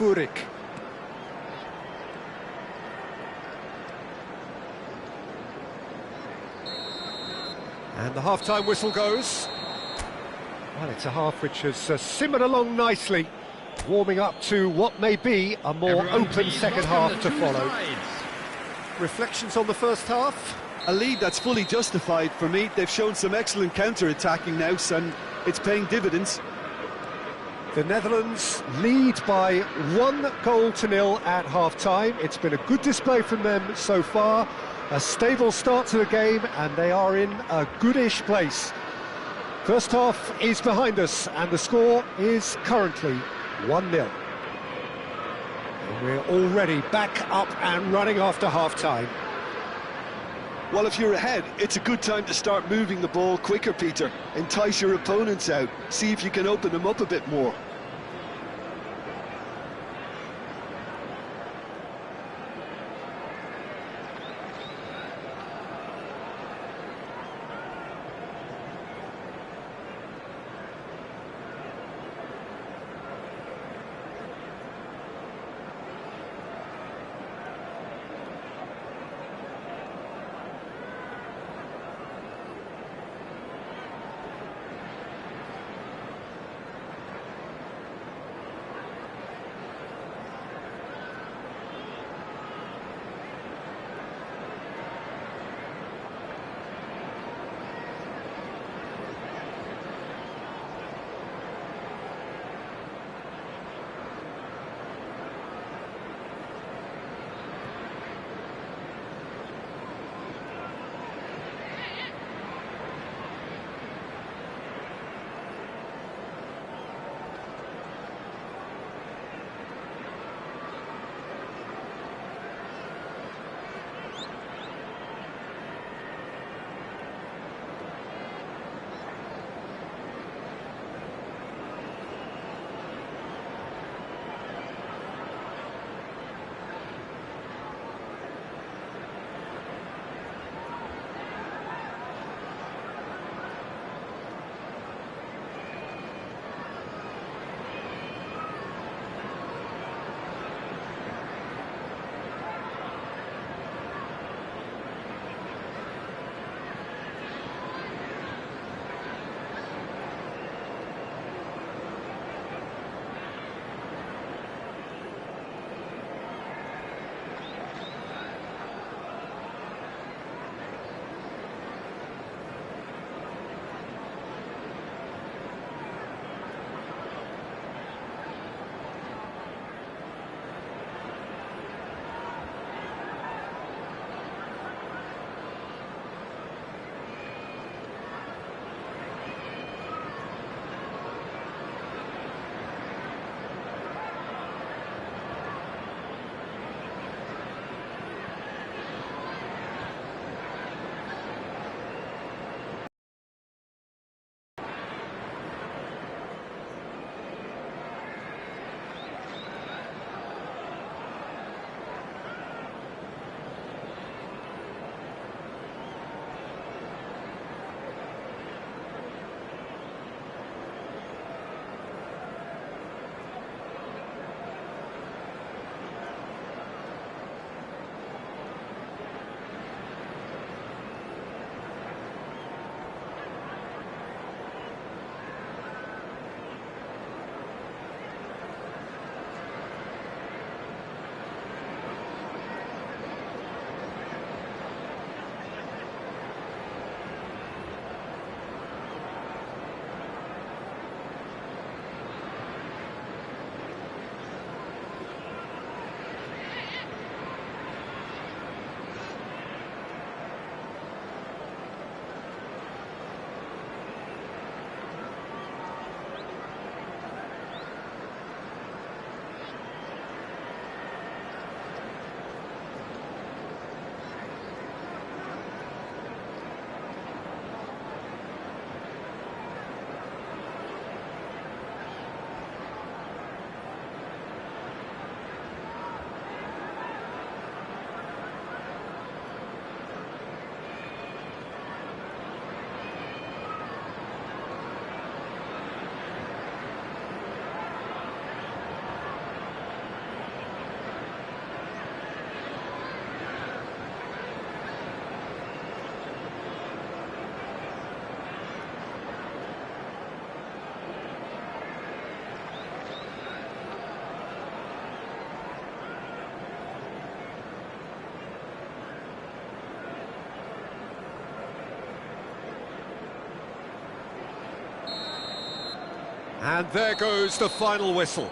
Furyk. And the half-time whistle goes. Well, it's a half which has simmered along nicely, warming up to what may be a more open second half to follow. Reflections on the first half? A lead that's fully justified for me. They've shown some excellent counter-attacking now, and it's paying dividends. The Netherlands lead by 1-0 at half-time. It's been a good display from them so far. A stable start to the game, and they are in a goodish place. First half is behind us, and the score is currently 1-0. And we're already back up and running after half-time. Well, if you're ahead, it's a good time to start moving the ball quicker, Peter. Entice your opponents out. See if you can open them up a bit more. And there goes the final whistle.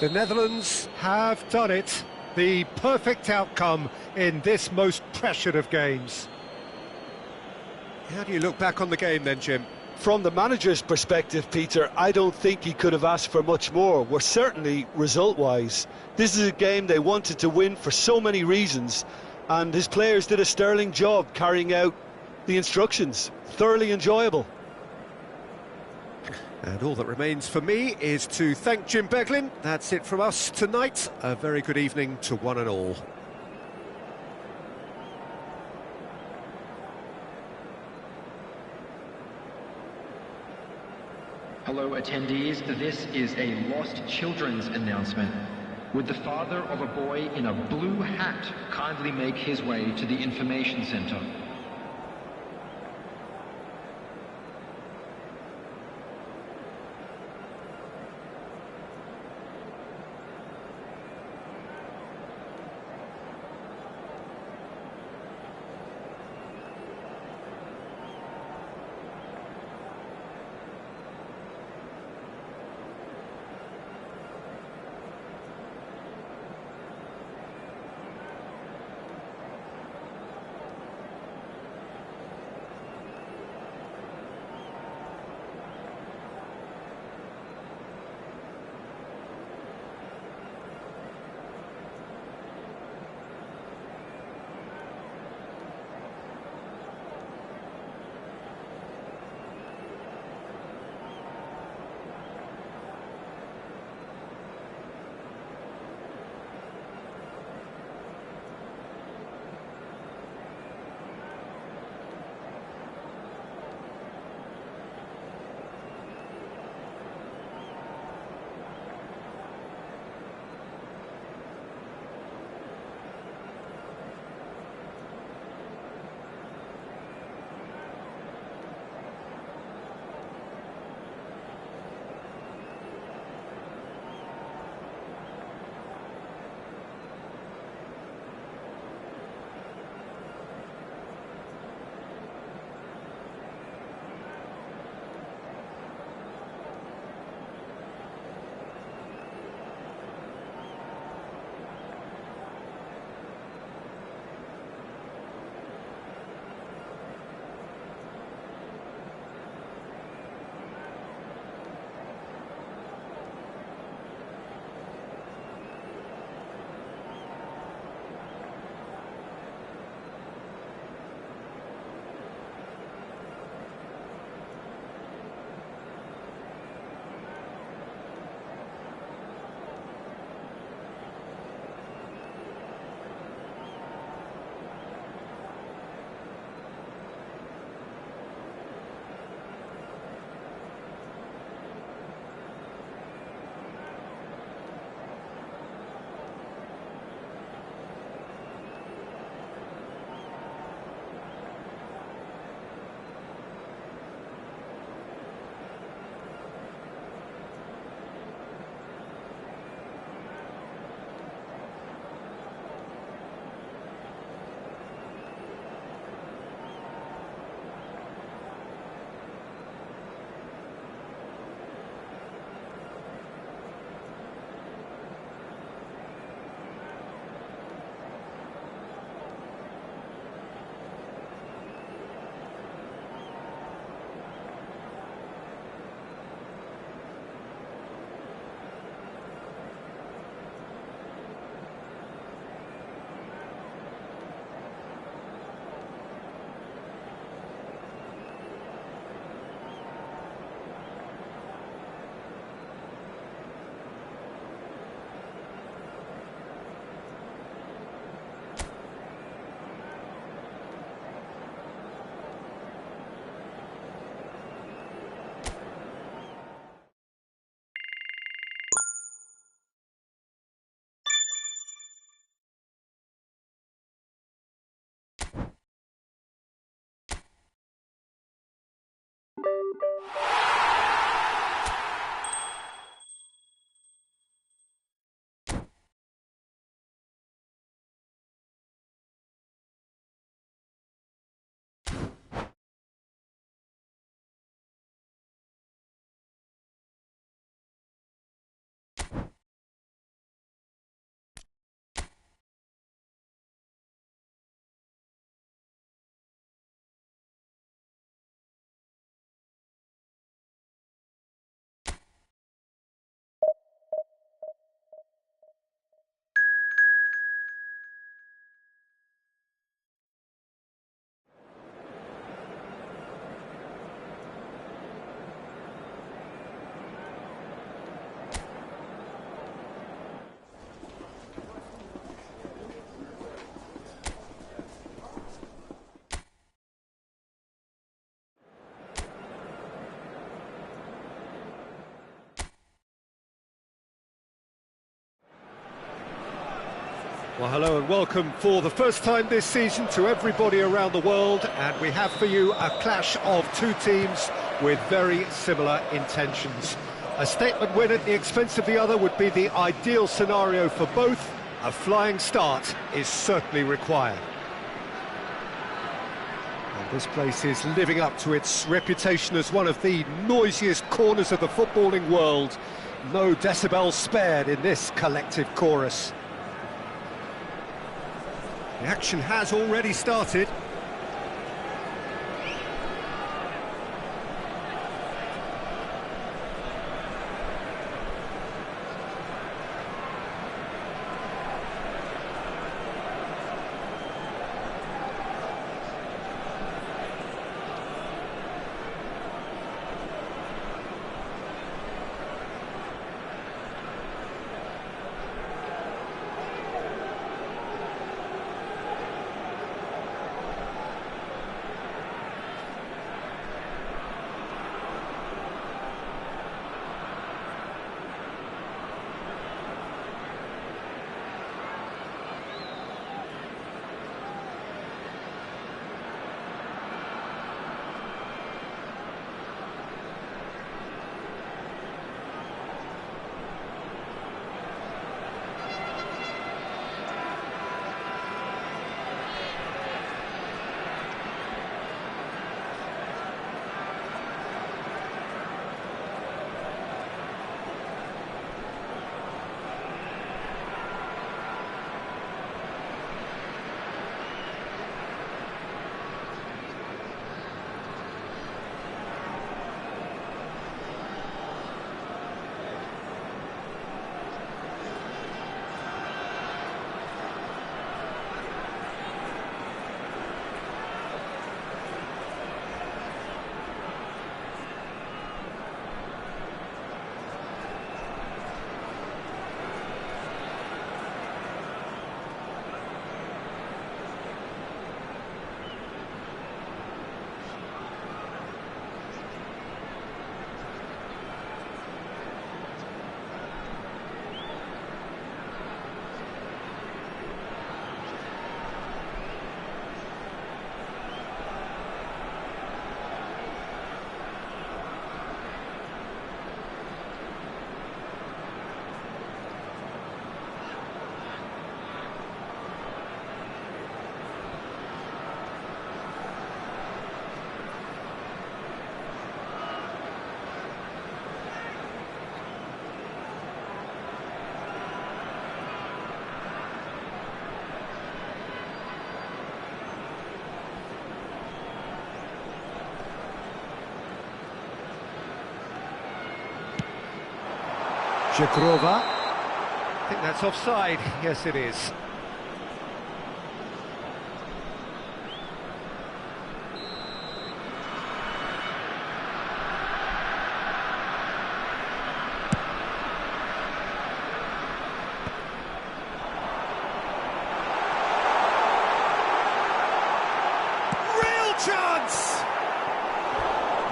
The Netherlands have done it. The perfect outcome in this most pressured of games. How do you look back on the game then, Jim? From the manager's perspective, Peter, I don't think he could have asked for much more. Well, certainly result-wise. This is a game they wanted to win for so many reasons, and his players did a sterling job carrying out the instructions. Thoroughly enjoyable. And all that remains for me is to thank Jim Beglin. That's it from us tonight. A very good evening to one and all. Hello attendees, this is a Lost Children's announcement. Would the father of a boy in a blue hat kindly make his way to the information center? Well, hello and welcome for the first time this season to everybody around the world, and we have for you a clash of two teams with very similar intentions. A statement win at the expense of the other would be the ideal scenario for both. A flying start is certainly required. And this place is living up to its reputation as one of the noisiest corners of the footballing world. No decibels spared in this collective chorus. The action has already started. Jagrova. I think that's offside. Yes, it is. Real chance!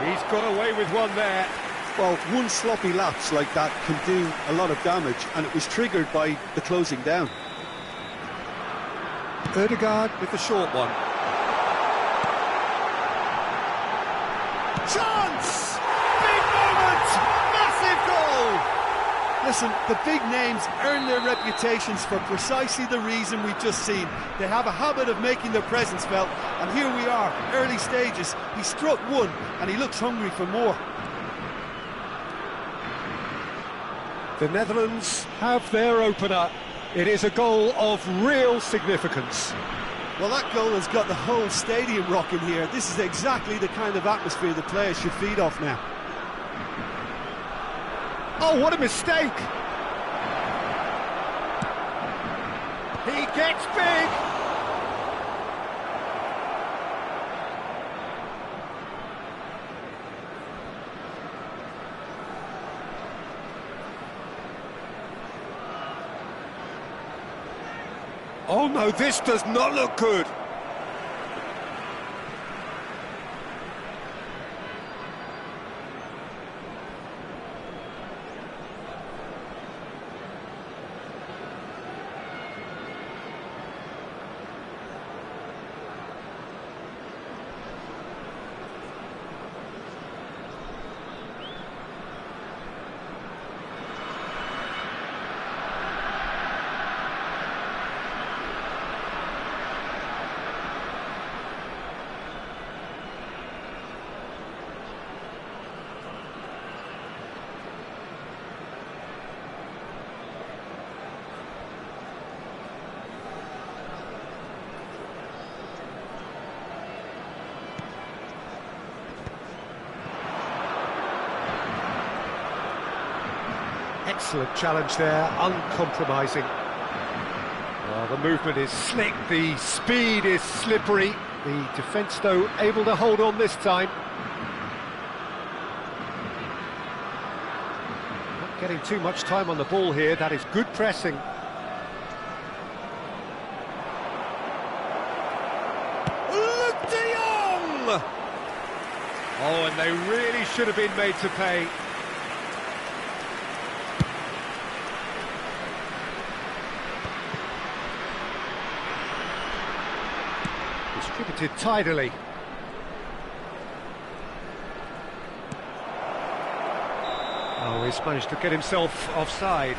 He's got away with one there. Well, one sloppy lapse like that can do a lot of damage, and it was triggered by the closing down. Ødegaard with the short one. Chance! Big moment! Massive goal! Listen, the big names earn their reputations for precisely the reason we've just seen. They have a habit of making their presence felt, and here we are, early stages. He struck one, and he looks hungry for more. The Netherlands have their opener. It is a goal of real significance. Well, that goal has got the whole stadium rocking here. This is exactly the kind of atmosphere the players should feed off now. Oh, what a mistake! He gets big! Oh no, this does not look good. Excellent challenge there, uncompromising. Well, the movement is slick, the speed is slippery. The defence, though, able to hold on this time. Not getting too much time on the ball here, that is good pressing. Luuk de Jong! Oh, and they really should have been made to pay. Distributed tidily. Oh, he's managed to get himself offside.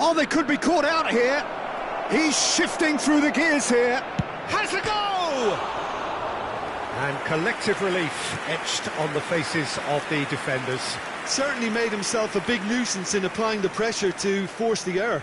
Oh, they could be caught out here. He's shifting through the gears here. Has a go! And collective relief etched on the faces of the defenders. Certainly made himself a big nuisance in applying the pressure to force the error.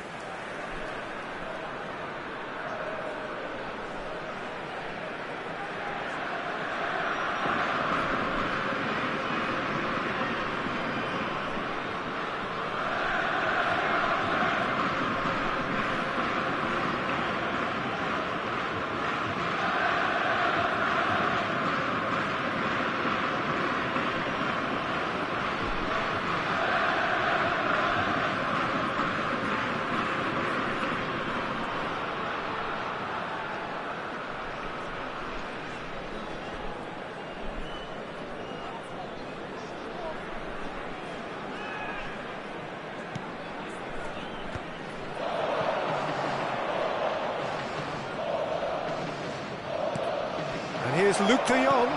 And here's Luuk de Jong.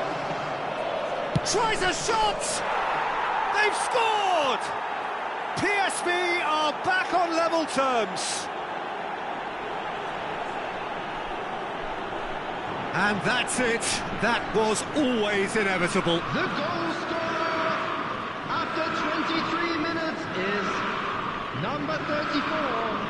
Tries a shot! They've scored! PSV are back on level terms. And that's it. That was always inevitable. The goal scorer after 23 minutes is number 34.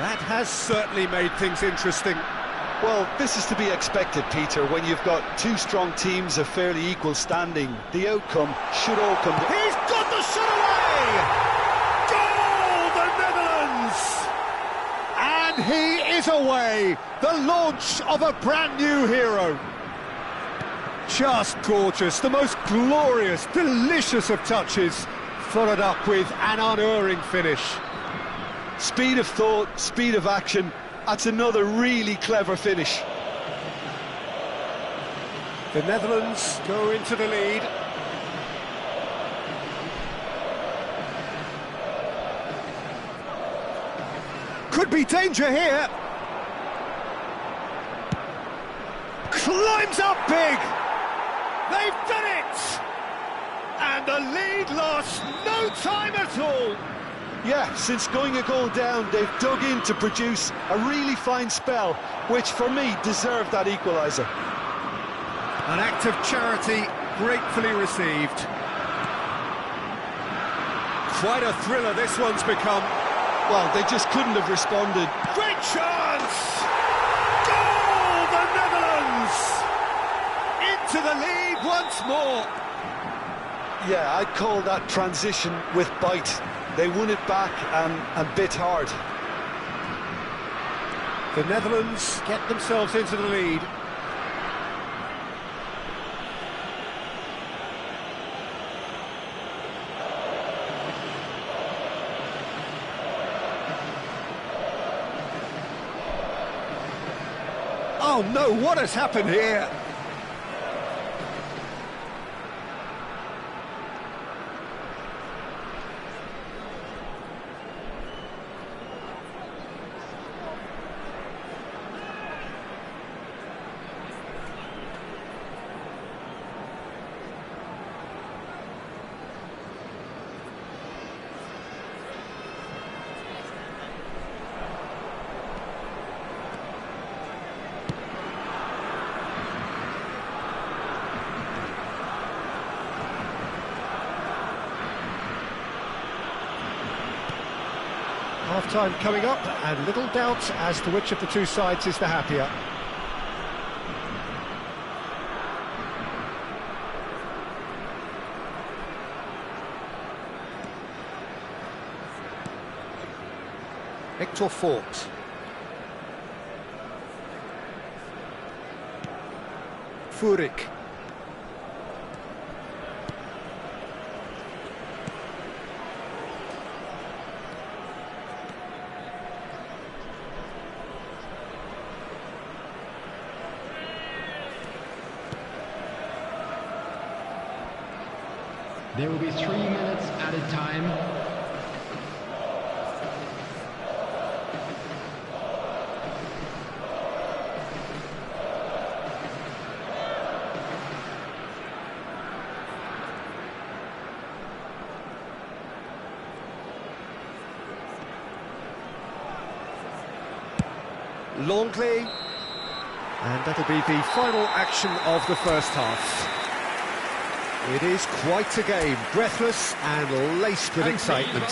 That has certainly made things interesting. Well, this is to be expected, Peter, when you've got two strong teams of fairly equal standing. The outcome should all come... He's got the shot away! Goal, the Netherlands! And he is away! The launch of a brand new hero. Just gorgeous, the most glorious, delicious of touches, followed up with an unerring finish. Speed of thought, speed of action, that's another really clever finish. The Netherlands go into the lead. Could be danger here. Climbs up big. They've done it! And the lead lost, no time at all. Yeah, since going a goal down, they've dug in to produce a really fine spell, which for me deserved that equaliser. An act of charity gratefully received. Quite a thriller this one's become. Well, they just couldn't have responded. Great chance! Goal, the Netherlands! Into the lead once more. Yeah, I'd call that transition with bite. They won it back and bit hard. The Netherlands get themselves into the lead. Oh no, what has happened here? Half-time coming up, and little doubt as to which of the two sides is the happier. Hector Fort. Furyk. There will be 3 minutes added time. Longley. And that'll be the final action of the first half. It is quite a game, breathless and laced with excitement.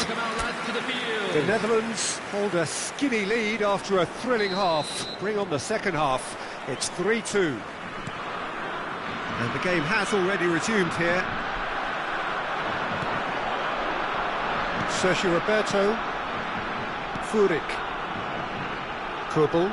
The Netherlands hold a skinny lead after a thrilling half. Bring on the second half, it's 3-2. And the game has already resumed here. Sergio Roberto. Furyk. Kurbel.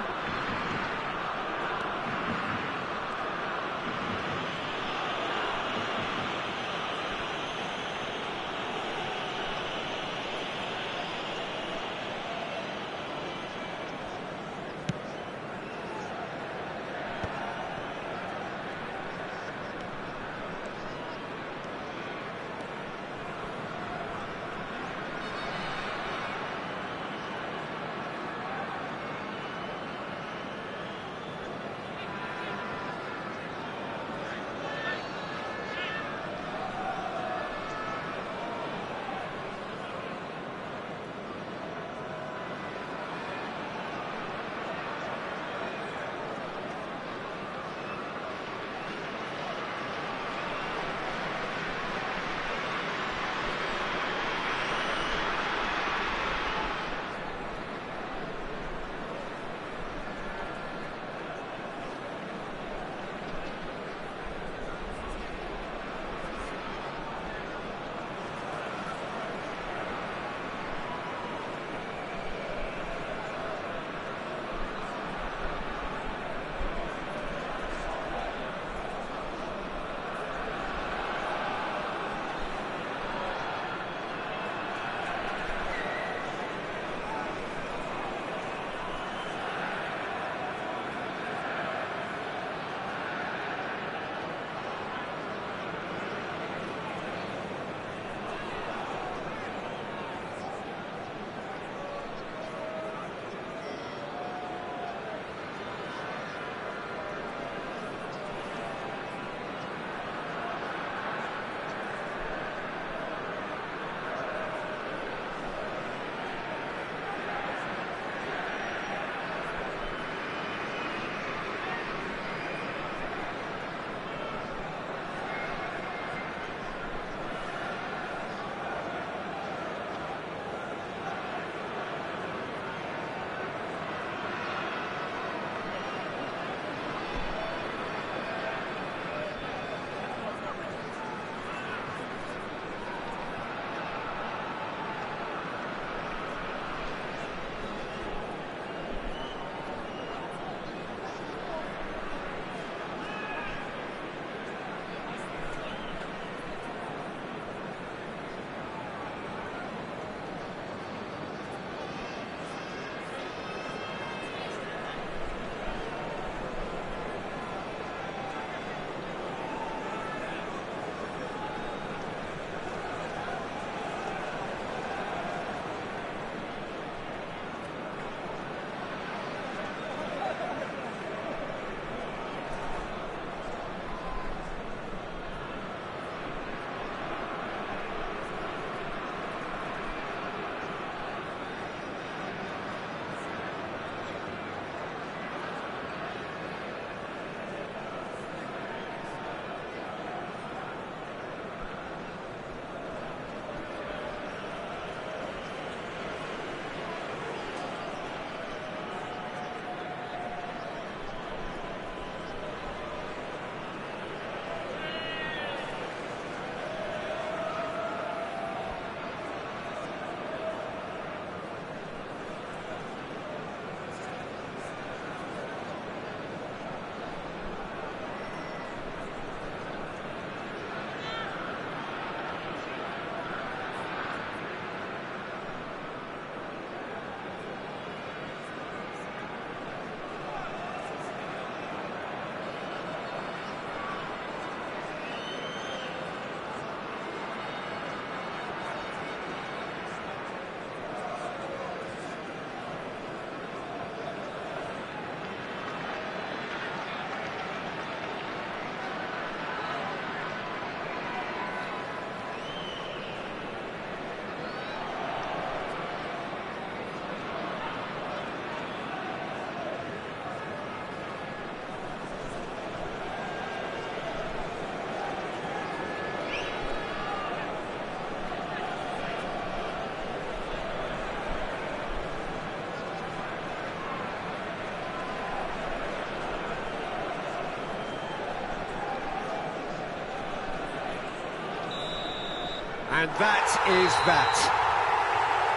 And that is that.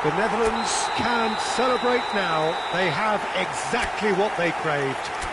The Netherlands can celebrate now. They have exactly what they craved.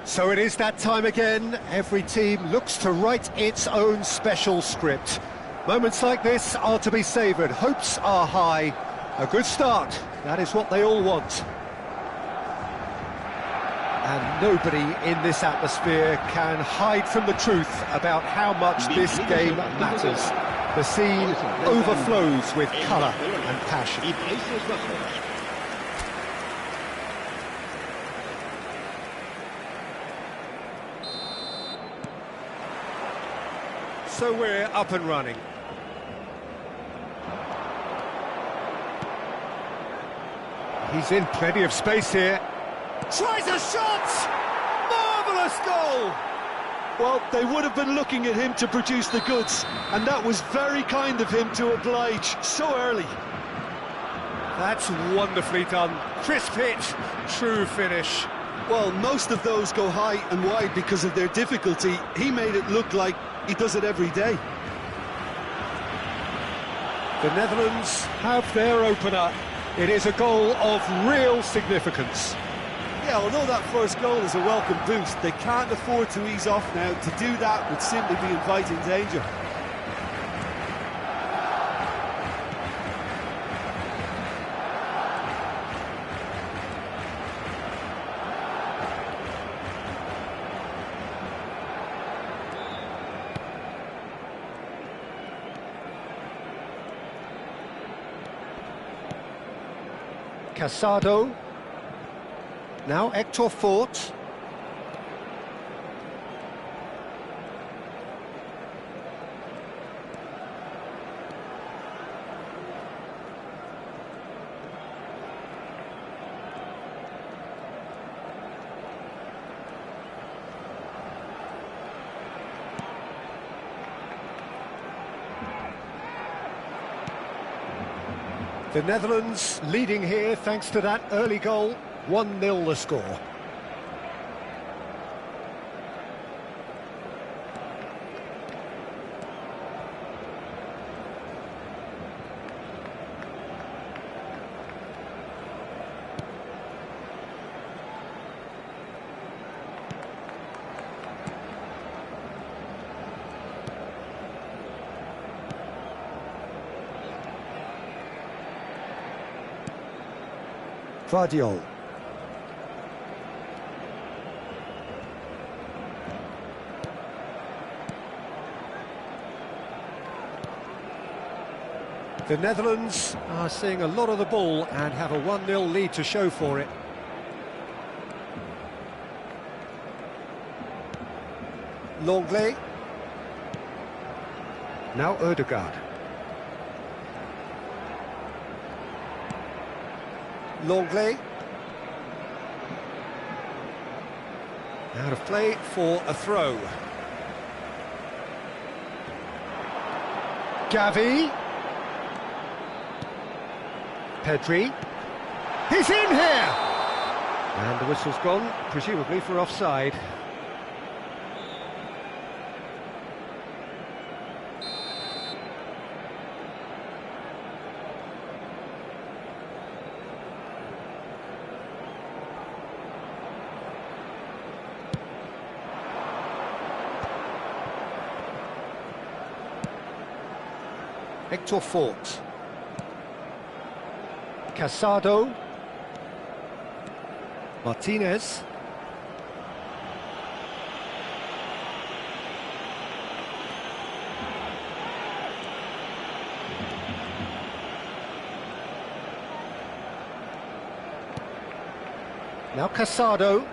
So it is that time again. Every team looks to write its own special script. Moments like this are to be savoured. Hopes are high. A good start, that is what they all want. And nobody in this atmosphere can hide from the truth about how much this game matters. The scene overflows with colour and passion. So we're up and running. He's in plenty of space here. Tries a shot! Marvellous goal! Well, they would have been looking at him to produce the goods, and that was very kind of him to oblige so early. That's wonderfully done. Crisp hit, true finish. Well, most of those go high and wide because of their difficulty. He made it look like he does it every day. The Netherlands have their opener. It is a goal of real significance. Yeah, although that first goal is a welcome boost, they can't afford to ease off now. To do that would simply be inviting danger. Casado. Now Hector Fort. The Netherlands leading here thanks to that early goal. 1-0 the score. Gvardiol. The Netherlands are seeing a lot of the ball and have a 1-0 lead to show for it. Longley. Now Ødegaard. Longley. Out of play for a throw. Gavi. Pedri. He's in here! And the whistle's gone, presumably for offside. Hector Fort. Casado. Martinez. Now Casado.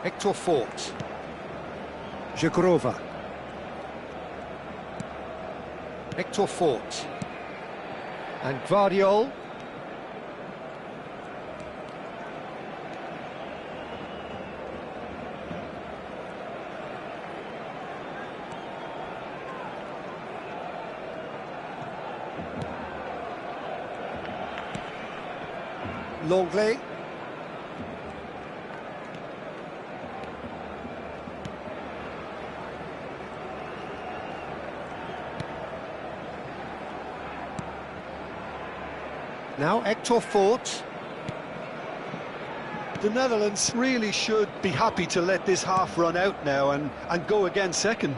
Hector Fort. Żegrowa. Hector Fort. And Gvardiol. Longley. Now Hector Fort. The Netherlands really should be happy to let this half run out now and go again second.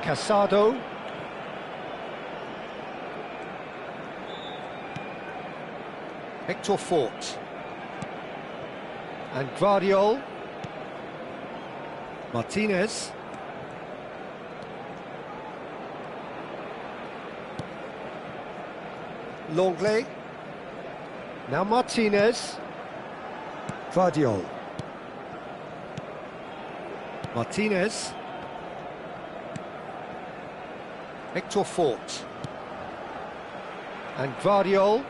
Casado. Hector Fort. And Gvardiol. Martinez. Longley. Now Martinez. Gvardiol. Martinez. Hector Fort. And Gvardiol.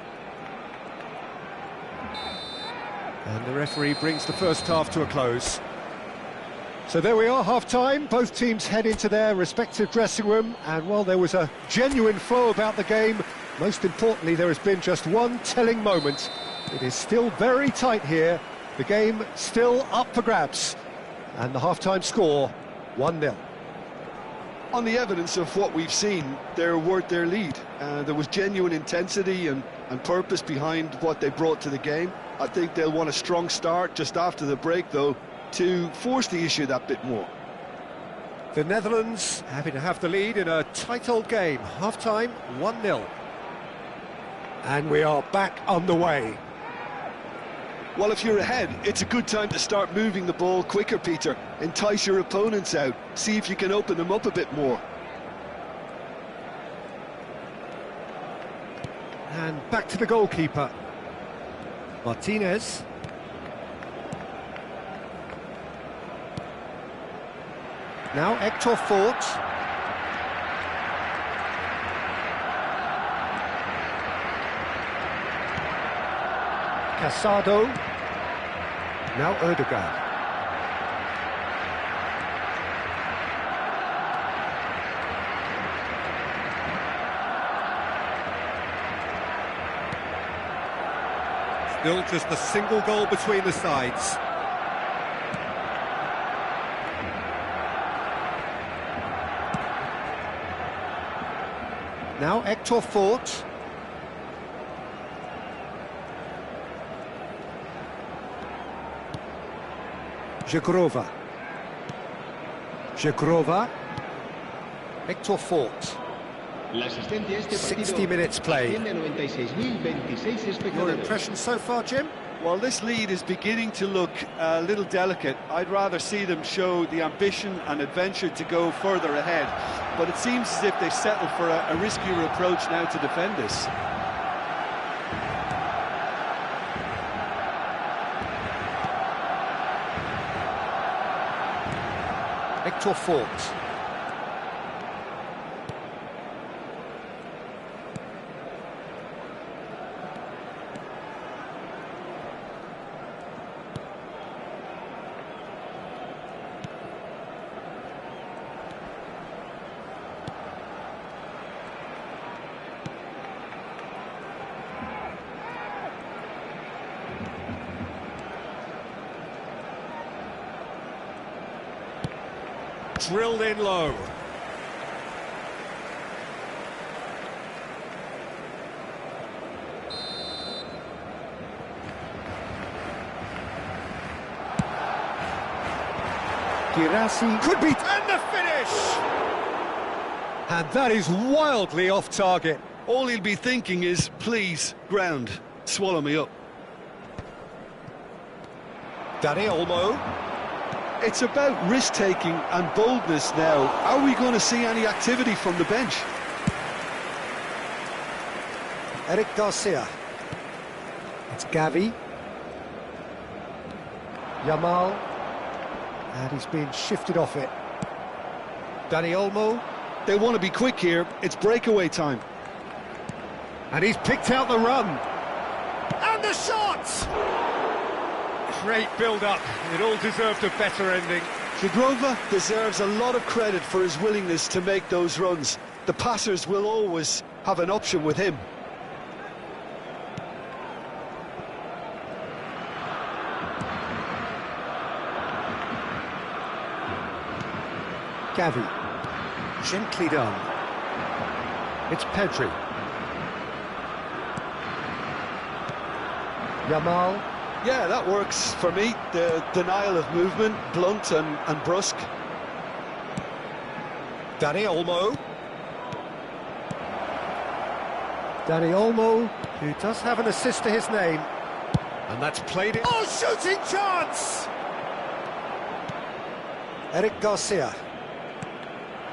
And the referee brings the first half to a close. So there we are, half-time. Both teams head into their respective dressing room, and while there was a genuine flow about the game, most importantly, there has been just one telling moment. It is still very tight here. The game still up for grabs, and the half-time score, 1-0. On the evidence of what we've seen, they're worth their lead. There was genuine intensity and purpose behind what they brought to the game. I think they'll want a strong start just after the break, though, to force the issue that bit more. The Netherlands happy to have the lead in a tight old game. Half-time, 1-0. And we are back on the way. Well, if you're ahead, it's a good time to start moving the ball quicker, Peter. Entice your opponents out. See if you can open them up a bit more. And back to the goalkeeper. Martinez. Now Hector Fort. Casado. Now Ødegaard. Still just a single goal between the sides. Now Hector Fort. Żegrova. Żegrova. Hector Fort. 60 minutes play. Your impression so far, Jim? Well, this lead is beginning to look a little delicate. I'd rather see them show the ambition and adventure to go further ahead. But it seems as if they settle for a riskier approach now to defend this. Hector Fort. Drilled in low. Girassi could be, and the finish! And that is wildly off target. All he'll be thinking is, please, ground, swallow me up. Dani Olmo. It's about risk-taking and boldness now. Are we going to see any activity from the bench? Eric Garcia. It's Gavi. Yamal. And he's being shifted off it. Dani Olmo. They want to be quick here. It's breakaway time. And he's picked out the run. And the shot! Great build-up. It all deserved a better ending. Żegrova deserves a lot of credit for his willingness to make those runs. The passers will always have an option with him. Gavi. Gently done. It's Pedri. Yamal. Yeah, that works for me. The denial of movement, blunt and brusque. Dani Olmo. Dani Olmo, who does have an assist to his name. And that's played it. Oh, shooting chance! Eric Garcia.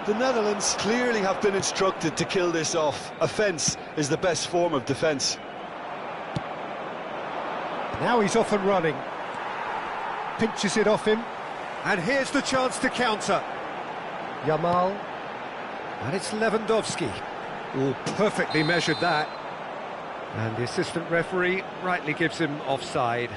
The Netherlands clearly have been instructed to kill this off. Offence is the best form of defence. Now he's off and running. Pinches it off him. And here's the chance to counter. Yamal. And it's Lewandowski. Oh, perfectly measured that. And the assistant referee rightly gives him offside.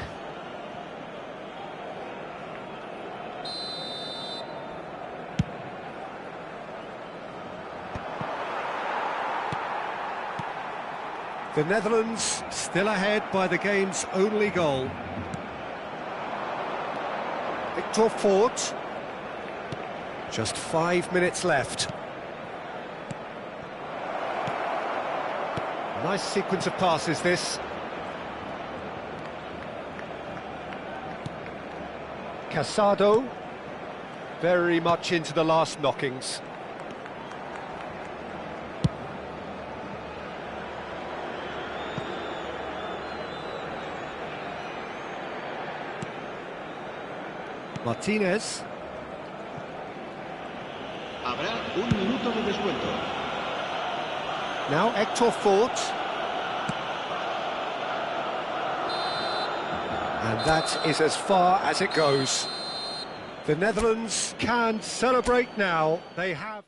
The Netherlands still ahead by the game's only goal. Hector Fort. Just 5 minutes left. Nice sequence of passes, this. Casado. Very much into the last knockings. Martinez. Habrá un minuto de descuento. Now Hector Fort. And that is as far as it goes. The Netherlands can celebrate now. They have...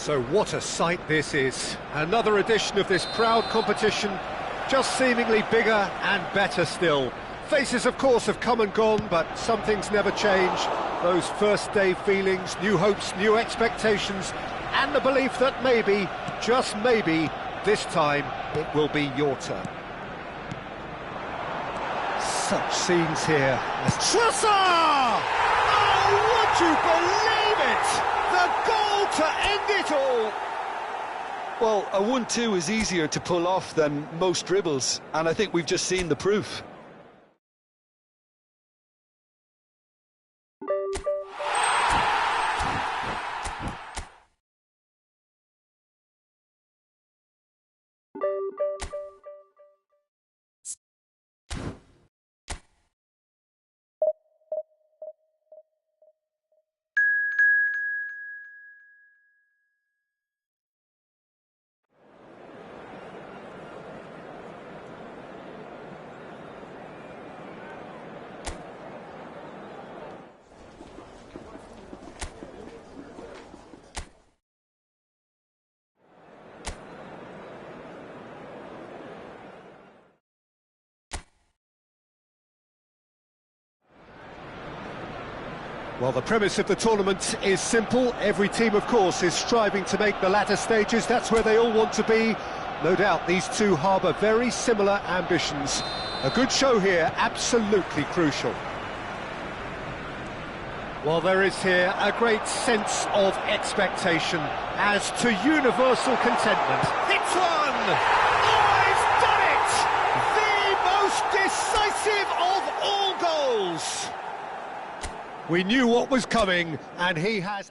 So what a sight this is. Another edition of this proud competition, just seemingly bigger and better still. Faces, of course, have come and gone, but some things never change. Those first day feelings, new hopes, new expectations, and the belief that maybe, just maybe, this time it will be your turn. Such scenes here. Trossard! Oh, would you believe it? The goal to end it all! Well, a 1-2 is easier to pull off than most dribbles, and I think we've just seen the proof. Well, the premise of the tournament is simple. Every team, of course, is striving to make the latter stages. That's where they all want to be. No doubt these two harbour very similar ambitions. A good show here, absolutely crucial. Well, there is here a great sense of expectation as to universal contentment. It's one! Oh, he's done it! The most decisive of all goals! We knew what was coming, and he has...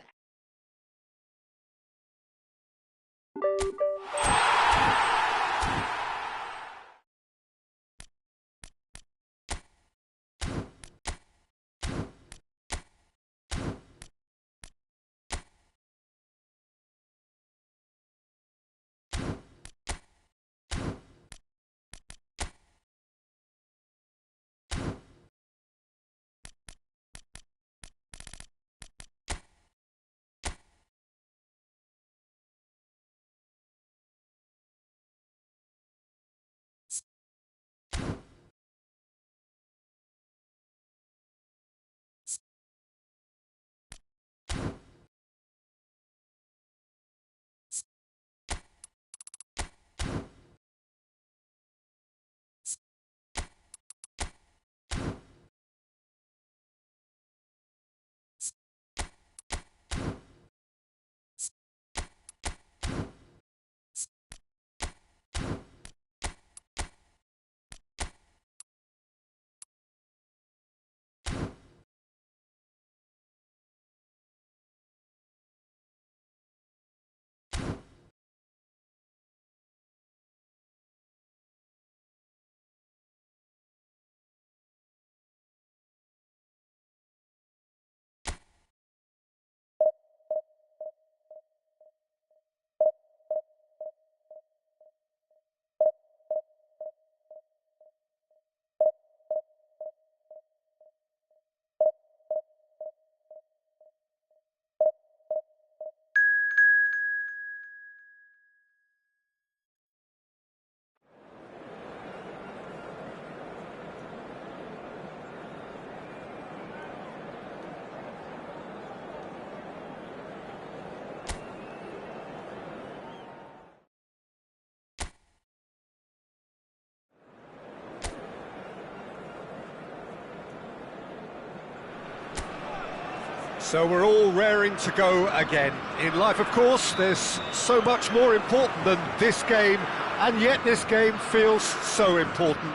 So we're all raring to go again. In life, of course, there's so much more important than this game, and yet this game feels so important.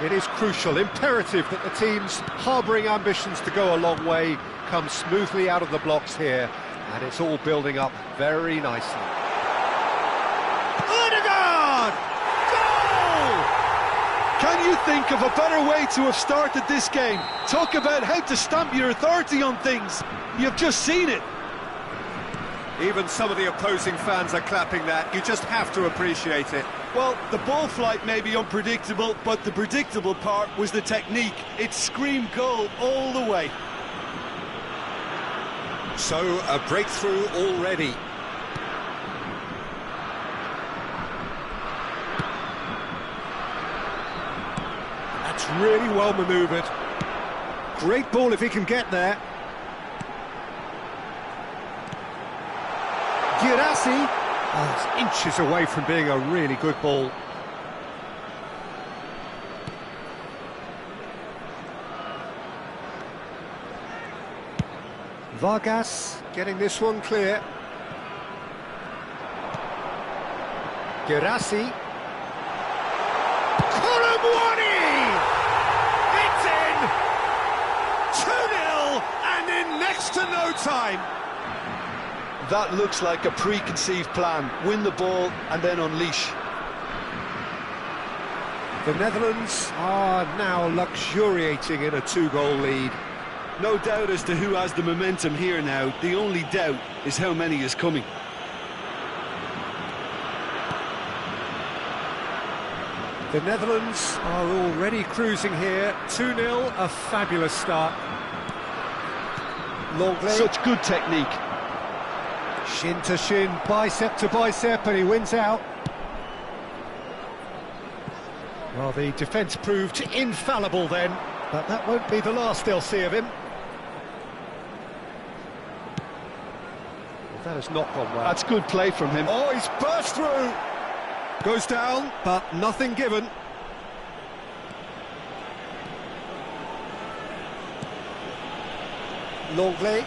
It is crucial, imperative that the teams harbouring ambitions to go a long way come smoothly out of the blocks here, and it's all building up very nicely. Odegaard! Goal! Can you think of a better way to have started this game? Talk about how to stamp your authority on things. You've just seen it. Even some of the opposing fans are clapping that. You just have to appreciate it. Well, the ball flight may be unpredictable, but the predictable part was the technique. It screamed goal all the way. So, a breakthrough already. That's really well manoeuvred. Great ball if he can get there. Guirassy, it's inches away from being a really good ball. Vargas getting this one clear. Guirassy. Colomwani! It's in! 2-0 and in next to no time. That looks like a preconceived plan. Win the ball and then unleash. The Netherlands are now luxuriating in a 2-goal lead. No doubt as to who has the momentum here now. The only doubt is how many is coming. The Netherlands are already cruising here. 2-0, a fabulous start. Longley. Such good technique. Shin to shin, bicep to bicep, and he wins out. Well, the defence proved infallible then, but that won't be the last they'll see of him. That has not gone well. That's good play from him. Oh, he's burst through! Goes down, but nothing given. Longley.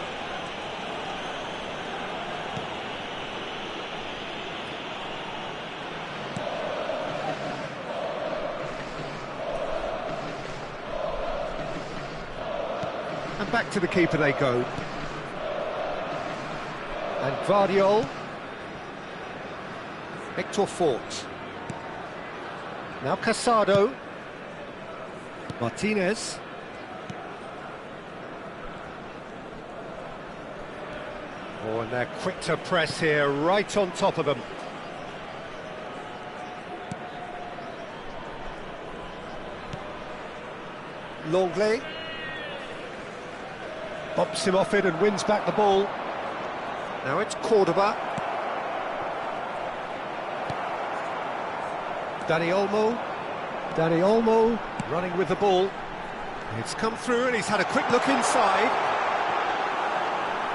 And back to the keeper they go. And Gvardiol. Hector Fort. Now Casado. Martinez. Oh, and they're quick to press here, right on top of them. Longley. Bops him off it and wins back the ball. Now it's Cordoba. Dani Olmo. Dani Olmo running with the ball. It's come through and he's had a quick look inside.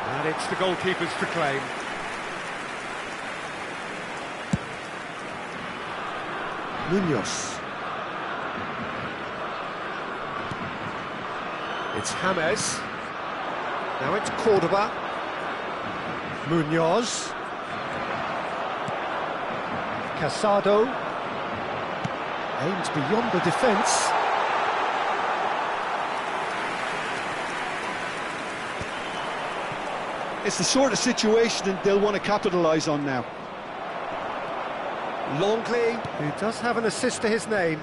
And it's the goalkeepers to claim. Munoz. It's James. Now it's Cordoba. Munoz. Casado. Aims beyond the defence. It's the sort of situation that they'll want to capitalise on now. Longley, who does have an assist to his name.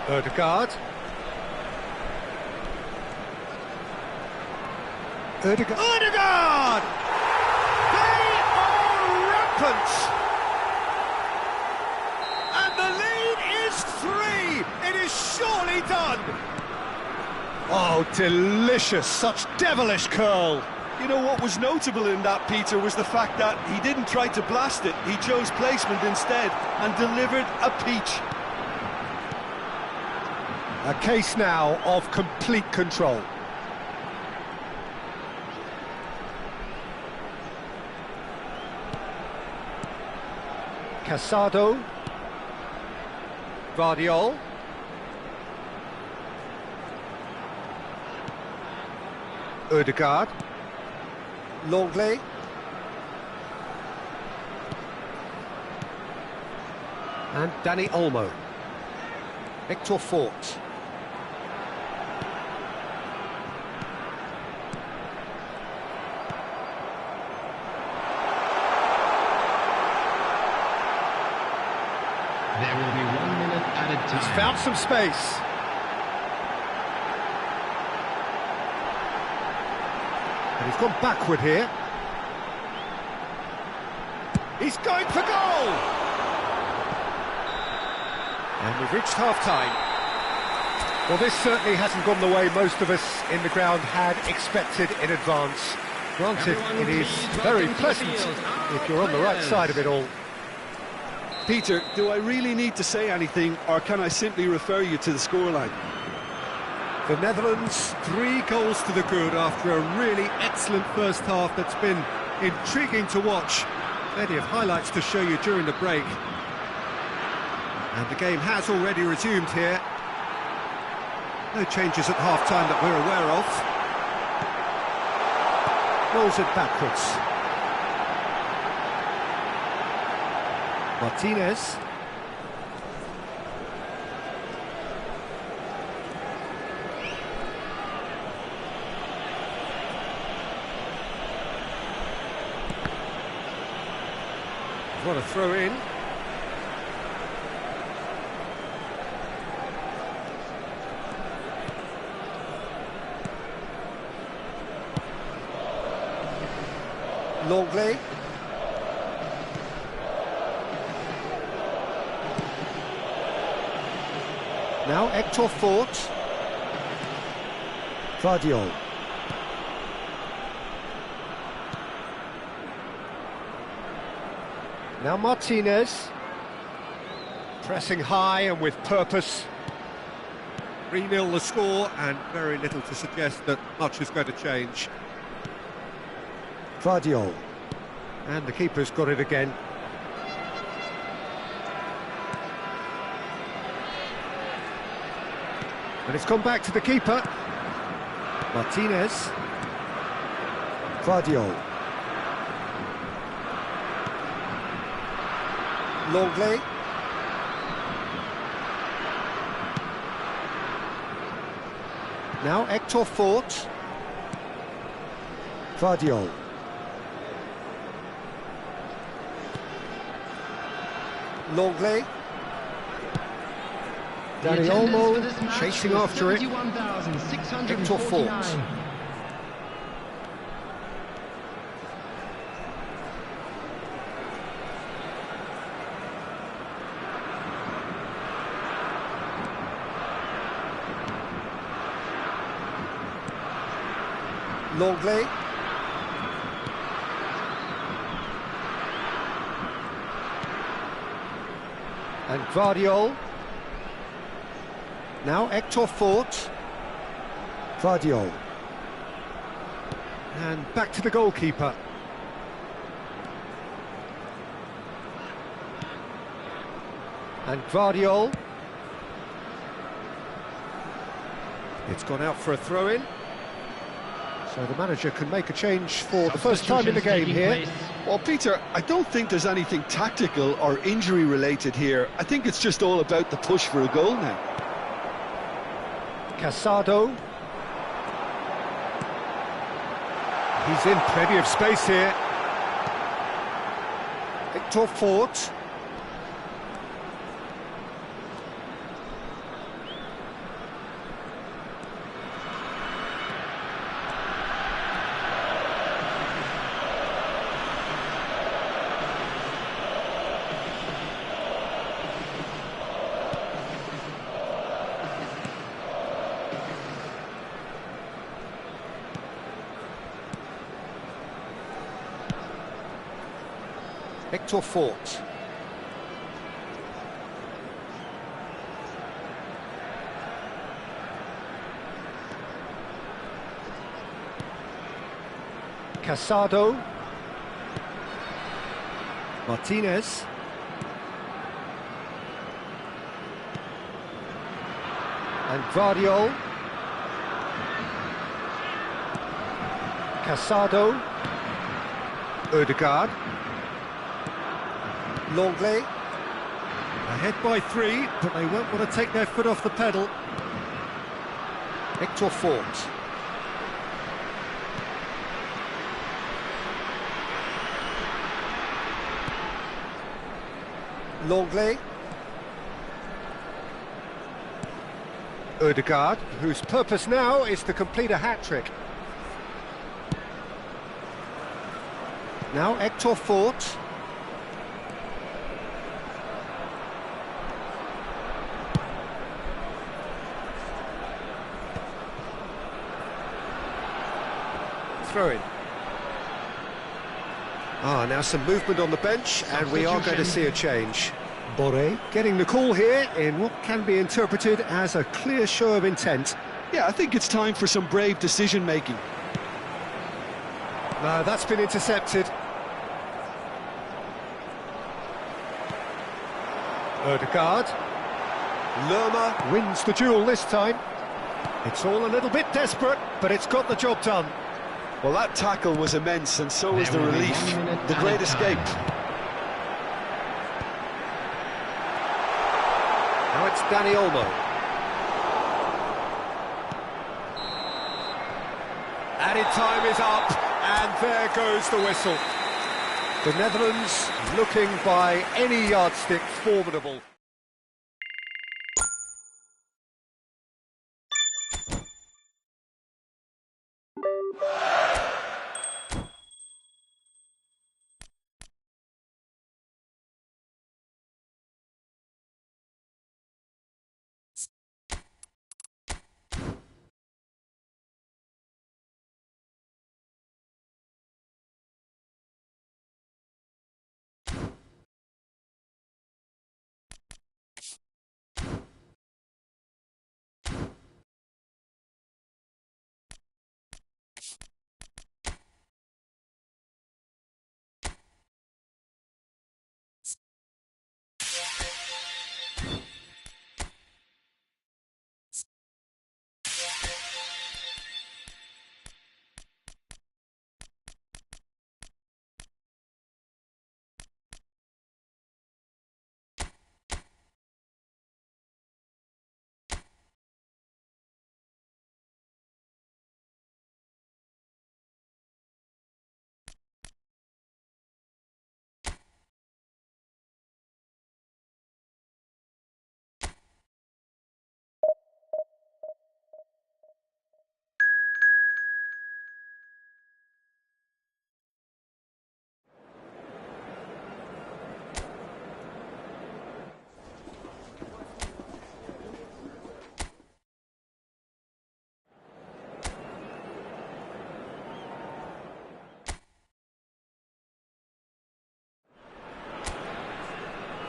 Odegaard. Odegaard! They are rampant! And the lead is 3! It is surely done! Oh, delicious! Such devilish curl! You know what was notable in that, Peter, was the fact that he didn't try to blast it. He chose placement instead and delivered a peach. A case now of complete control. Casado. Gvardiol. Ødegaard. Longley. And Dani Olmo. Hector Fort. There will be 1 minute added time. He's found some space. And he's gone backward here. He's going for goal! And we've reached half-time. Well, this certainly hasn't gone the way most of us in the ground had expected in advance. Granted, it is very pleasant if you're on the right side of it all. Peter, do I really need to say anything, or can I simply refer you to the scoreline? The Netherlands, 3 goals to the good after a really excellent first half that's been intriguing to watch. Plenty of highlights to show you during the break. And the game has already resumed here. No changes at half-time that we're aware of. Rolls it backwards. Martinez. What a throw in. Longley. Now Hector Fort. Gvardiol. Now Martinez. Pressing high and with purpose. 3-0 the score, and very little to suggest that much is going to change. Gvardiol. And the keeper's got it again. And it's gone back to the keeper. Martinez. Gvardiol. Longley. Now Hector Fort. Gvardiol. Longley. Dani Olmo chasing after it. Hector Fort. Longley. And Gvardiol. Now Hector Fort. Gvardiol. And back to the goalkeeper. And Gvardiol. It's gone out for a throw-in. So the manager can make a change for the first time in the game here. Well, Peter, I don't think there's anything tactical or injury-related here. I think it's just all about the push for a goal now. Casado. He's in plenty of space here. Hector Fort. Hector Fort. Casado. Martinez. And Guardiol. Casado. Ødegaard. Longley. Ahead by 3, but they won't want to take their foot off the pedal. Hector Fort. Longley. Ødegaard, whose purpose now is to complete a hat-trick. Now Hector Fort. Throw in. Now some movement on the bench, and we are going to see a change. Borré getting the call here in what can be interpreted as a clear show of intent. Yeah, I think it's time for some brave decision-making. No, that's been intercepted. Ødegaard. Lerma wins the duel this time. It's all a little bit desperate, but it's got the job done. Well, that tackle was immense, and so was the relief. The great escape. Now it's Dani Olmo. Added time is up, and there goes the whistle. The Netherlands looking by any yardstick formidable.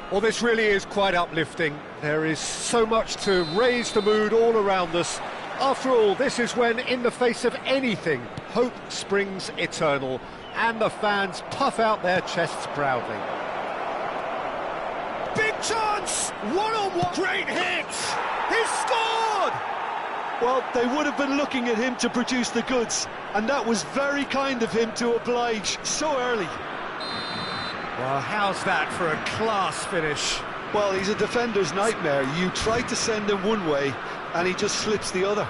Well, this really is quite uplifting. There is so much to raise the mood all around us. After all, this is when, in the face of anything, hope springs eternal, and the fans puff out their chests proudly. Big chance! One-on-one! Great hit! He's scored! Well, they would have been looking at him to produce the goods, and that was very kind of him to oblige so early. Well, how's that for a class finish? Well, he's a defender's nightmare. You try to send him one way, and he just slips the other.